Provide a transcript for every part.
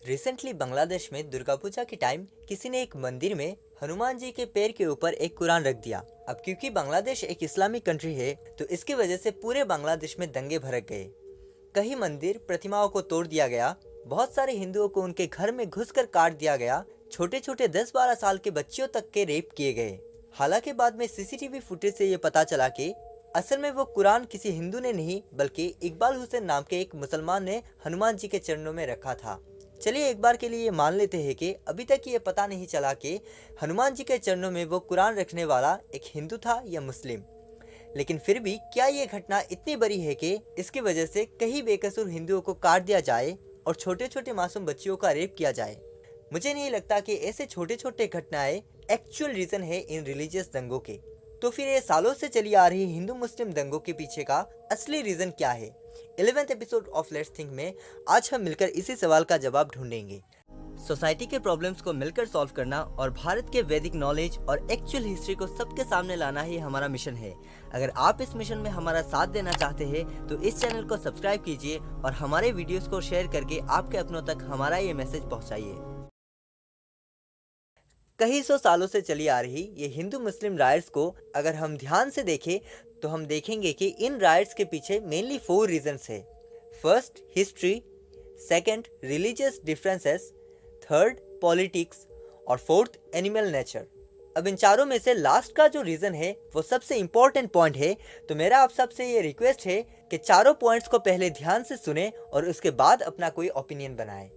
Recently Bangladesh में दुर्गा पूजा के time किसी ने एक मंदिर में हनुमान जी के पैर के ऊपर एक कुरान रख दिया। अब क्योंकि बांग्लादेश एक इस्लामिक कंट्री है तो इसकी वजह से पूरे बांग्लादेश में दंगे भड़क गए। कई मंदिर प्रतिमाओं को तोड़ दिया गया, बहुत सारे हिंदुओं को उनके घर में घुसकर काट दिया गया, छोटे छोटे 10-12 साल के बच्चियों तक के रेप किए गए। हालांकि बाद में सीसीटीवी फुटेज से ये पता चला कि असल में वो कुरान किसी हिंदू ने नहीं बल्कि इकबाल हुसैन नाम के एक मुसलमान ने हनुमान जी के चरणों में रखा था। चलिए एक बार के लिए ये मान लेते हैं कि अभी तक ये पता नहीं चला कि हनुमान जी के चरणों में वो कुरान रखने वाला एक हिंदू था या मुस्लिम। लेकिन फिर भी क्या ये घटना इतनी बड़ी है कि इसकी वजह से कई बेकसूर हिंदुओं को काट दिया जाए और छोटे छोटे मासूम बच्चियों का रेप किया जाए? मुझे नहीं लगता कि ऐसे छोटे छोटे घटनाएं एक्चुअल रीजन है इन रिलीजियस दंगों के। तो फिर ये सालों से चली आ रही हिंदू मुस्लिम दंगों के पीछे का असली रीजन क्या है? 11th episode of let's think में आज हम मिलकर इसी सवाल का जवाब ढूंढेंगे। सोसाइटी के प्रॉब्लम्स को मिलकर सॉल्व करना और भारत के वैदिक नॉलेज और एक्चुअल हिस्ट्री को सबके सामने लाना ही हमारा मिशन है। अगर आप इस मिशन में हमारा साथ देना चाहते हैं तो इस चैनल को सब्सक्राइब कीजिए और हमारे वीडियोस को शेयर करके आपके अपनों तक हमारा ये मैसेज पहुंचाइए। कई सौ सालों से चली आ रही ये हिंदू मुस्लिम राइट्स को अगर हम ध्यान से देखें तो हम देखेंगे कि इन राइट्स के पीछे मेनली 4 रीजंस है। First history, second religious differences, third politics और फोर्थ एनिमल नेचर। अब इन चारों में से लास्ट का जो रीजन है वो सबसे इम्पोर्टेंट पॉइंट है, तो मेरा आप सबसे ये रिक्वेस्ट है कि चारों पॉइंट्स को पहले ध्यान से सुने और उसके बाद अपना कोई ओपिनियन बनाए।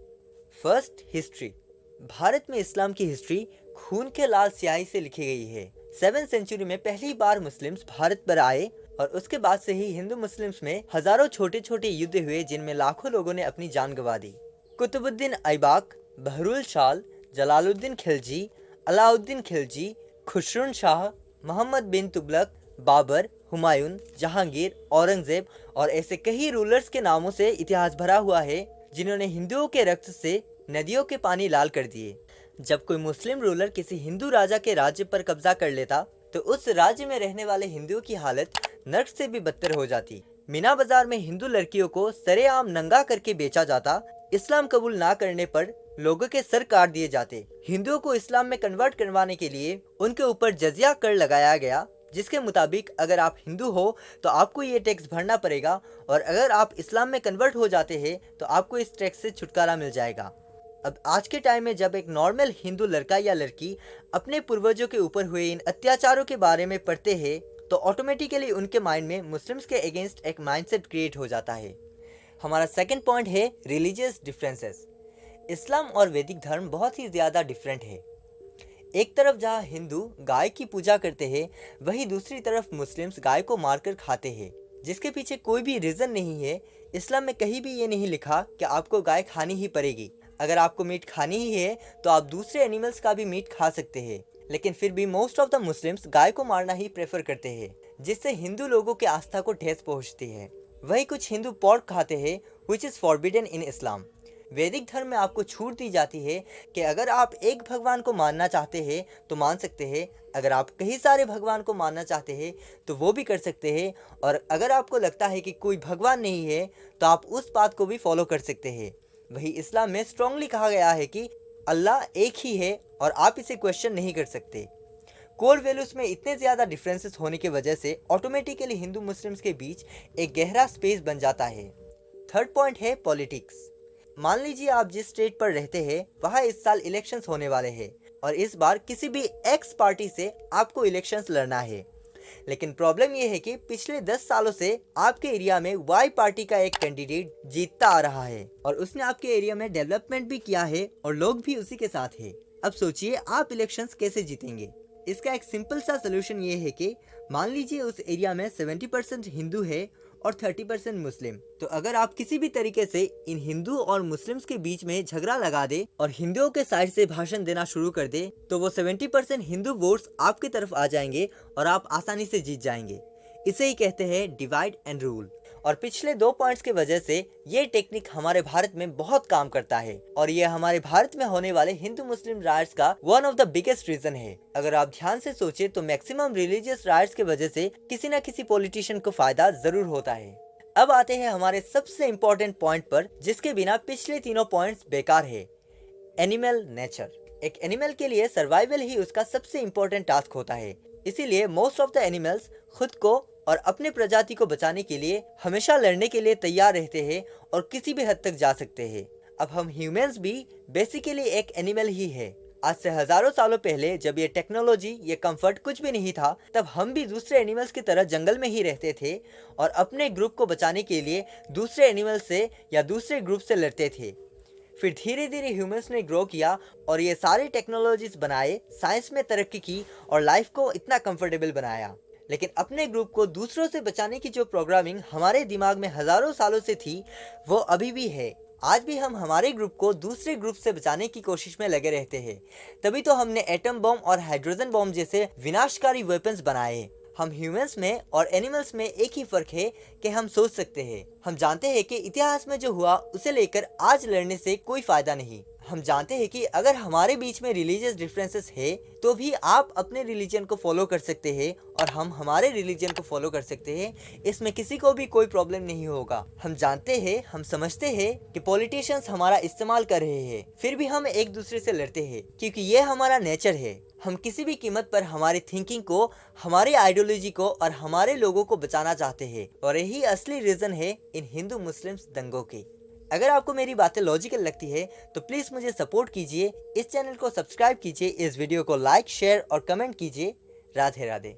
First history. भारत में इस्लाम की हिस्ट्री खून के लाल स्याही से लिखी गई है। 7th सेंचुरी में पहली बार मुस्लिम्स भारत पर आए और उसके बाद से ही हिंदू मुस्लिम्स में हजारों छोटे छोटे युद्ध हुए जिनमें लाखों लोगों ने अपनी जान गंवा दी। कुतुबुद्दीन ऐबक, बहरुल शाल, जलालुद्दीन खिलजी, अलाउद्दीन खिलजी, खुसरो शाह, मोहम्मद बिन तुगलक, बाबर, हुमायूं, जहांगीर, औरंगजेब और ऐसे कई रूलर्स के नामों से इतिहास भरा हुआ है जिन्होंने हिंदुओं के रक्त से नदियों के पानी लाल कर दिए। जब कोई मुस्लिम रूलर किसी हिंदू राजा के राज्य पर कब्जा कर लेता तो उस राज्य में रहने वाले हिंदुओं की हालत नर्क से भी बदतर हो जाती। मीना बाजार में हिंदू लड़कियों को सरेआम नंगा करके बेचा जाता। इस्लाम कबूल ना करने पर लोगों के सर काट दिए जाते। हिंदुओं को इस्लाम में कन्वर्ट करवाने के लिए उनके ऊपर जजिया कर लगाया गया, जिसके मुताबिक अगर आप हिंदू हो तो आपको ये टैक्स भरना पड़ेगा और अगर आप इस्लाम में कन्वर्ट हो जाते हैं तो आपको इस टैक्स से छुटकारा मिल जाएगा। अब आज के टाइम में जब एक नॉर्मल हिंदू लड़का या लड़की अपने पूर्वजों के ऊपर हुए इन अत्याचारों के बारे में पढ़ते हैं तो ऑटोमेटिकली उनके माइंड में मुस्लिम्स के अगेंस्ट एक माइंडसेट क्रिएट हो जाता है। हमारा सेकंड पॉइंट है रिलीजियस डिफरेंसेस। इस्लाम और वैदिक धर्म बहुत ही ज़्यादा डिफरेंट है। एक तरफ जहाँ हिंदू गाय की पूजा करते हैं वहीं दूसरी तरफ मुस्लिम्स गाय को मारकर खाते हैं, जिसके पीछे कोई भी रीज़न नहीं है। इस्लाम में कहीं भी ये नहीं लिखा कि आपको गाय खानी ही पड़ेगी। अगर आपको मीट खानी ही है तो आप दूसरे एनिमल्स का भी मीट खा सकते हैं, लेकिन फिर भी मोस्ट ऑफ द मुस्लिम्स गाय को मारना ही प्रेफर करते हैं, जिससे हिंदू लोगों के आस्था को ठेस पहुंचती है। वही कुछ हिंदू पोर्क खाते हैं विच इज़ फॉरबिडन इन इस्लाम। वैदिक धर्म में आपको छूट दी जाती है कि अगर आप एक भगवान को मानना चाहते हैं तो मान सकते हैं, अगर आप कई सारे भगवान को मानना चाहते हैं तो वो भी कर सकते हैं, और अगर आपको लगता है कि कोई भगवान नहीं है तो आप उस बात को भी फॉलो कर सकते हैं। वही इस्लाम में स्ट्रांगली कहा गया है कि अल्लाह एक ही है और आप इसे क्वेश्चन नहीं कर सकते। कोर वैल्यूज में इतने ज़्यादा डिफरेंसेस होने की वजह से ऑटोमेटिकली हिंदू मुस्लिम्स के बीच एक गहरा स्पेस बन जाता है। थर्ड पॉइंट है पॉलिटिक्स। मान लीजिए आप जिस स्टेट पर रहते हैं वहाँ इस साल इलेक्शंस होने वाले हैं और इस बार किसी भी एक्स पार्टी से आपको इलेक्शंस लड़ना है, लेकिन प्रॉब्लम यह है कि पिछले 10 सालों से आपके एरिया में वाई पार्टी का एक कैंडिडेट जीतता आ रहा है और उसने आपके एरिया में डेवलपमेंट भी किया है और लोग भी उसी के साथ हैं। अब सोचिए आप इलेक्शंस कैसे जीतेंगे? इसका एक सिंपल सा सोल्यूशन ये है कि मान लीजिए उस एरिया में 70% हिंदू है और 30% मुस्लिम। तो अगर आप किसी भी तरीके से इन हिंदू और मुस्लिम्स के बीच में झगड़ा लगा दे और हिंदुओं के साइड से भाषण देना शुरू कर दे तो वो 70% हिंदू वोट्स आपकी तरफ आ जाएंगे और आप आसानी से जीत जाएंगे। इसे ही कहते हैं डिवाइड एंड रूल। और पिछले 2 पॉइंट्स की वजह से ये टेक्निक हमारे भारत में बहुत काम करता है और ये हमारे भारत में होने वाले हिंदू मुस्लिम राइट्स का one of the biggest reason है। अगर आप ध्यान से सोचे तो मैक्सिमम रिलीजियस राइट्स की वजह से किसी न किसी पॉलिटिशियन को फायदा जरूर होता है। अब आते हैं हमारे सबसे इम्पोर्टेंट पॉइंट पर, जिसके बिना पिछले तीनों पॉइंट्स बेकार है। Animal nature. एक एनिमल के लिए सर्वाइवल ही उसका सबसे इम्पोर्टेंट टास्क होता है। इसीलिए मोस्ट ऑफ द एनिमल्स खुद को और अपने प्रजाति को बचाने के लिए हमेशा लड़ने के लिए तैयार रहते हैं और किसी भी हद तक जा सकते हैं। अब हम ह्यूमंस भी बेसिकली एक एनिमल ही है। आज से हजारों सालों पहले जब ये टेक्नोलॉजी, ये कंफर्ट कुछ भी नहीं था, तब हम भी दूसरे एनिमल्स की तरह जंगल में ही रहते थे और अपने ग्रुप को बचाने के लिए दूसरे एनिमल से या दूसरे ग्रुप से लड़ते थे। फिर धीरे धीरे ह्यूमंस ने ग्रो किया और ये सारे टेक्नोलॉजीज बनाए, साइंस में तरक्की की और लाइफ को इतना कंफर्टेबल बनाया। लेकिन अपने ग्रुप को दूसरों से बचाने की जो प्रोग्रामिंग हमारे दिमाग में हजारों सालों से थी, वो अभी भी है। आज भी हम हमारे ग्रुप को दूसरे ग्रुप से बचाने की कोशिश में लगे रहते हैं। तभी तो हमने एटम बम और हाइड्रोजन बम जैसे विनाशकारी वेपन्स बनाए। हम ह्यूमंस में और एनिमल्स में एक ही फर्क है कि हम सोच सकते हैं। हम जानते हैं कि इतिहास में जो हुआ उसे लेकर आज लड़ने से कोई फायदा नहीं। हम जानते हैं कि अगर हमारे बीच में रिलीजियस डिफरेंसेस है तो भी आप अपने रिलीजन को फॉलो कर सकते हैं और हम हमारे रिलीजन को फॉलो कर सकते हैं। इसमें किसी को भी कोई प्रॉब्लम नहीं होगा। हम जानते हैं, हम समझते हैं कि पॉलिटिशियंस हमारा इस्तेमाल कर रहे हैं, फिर भी हम एक दूसरे से लड़ते हैं क्योंकि ये हमारा नेचर है। हम किसी भी कीमत पर हमारी थिंकिंग को, हमारी आइडियोलॉजी को और हमारे लोगों को बचाना चाहते हैं और यही असली रीजन है इन हिंदू मुस्लिम दंगों की। अगर आपको मेरी बातें लॉजिकल लगती है तो प्लीज़ मुझे सपोर्ट कीजिए, इस चैनल को सब्सक्राइब कीजिए, इस वीडियो को लाइक, शेयर और कमेंट कीजिए। राधे राधे।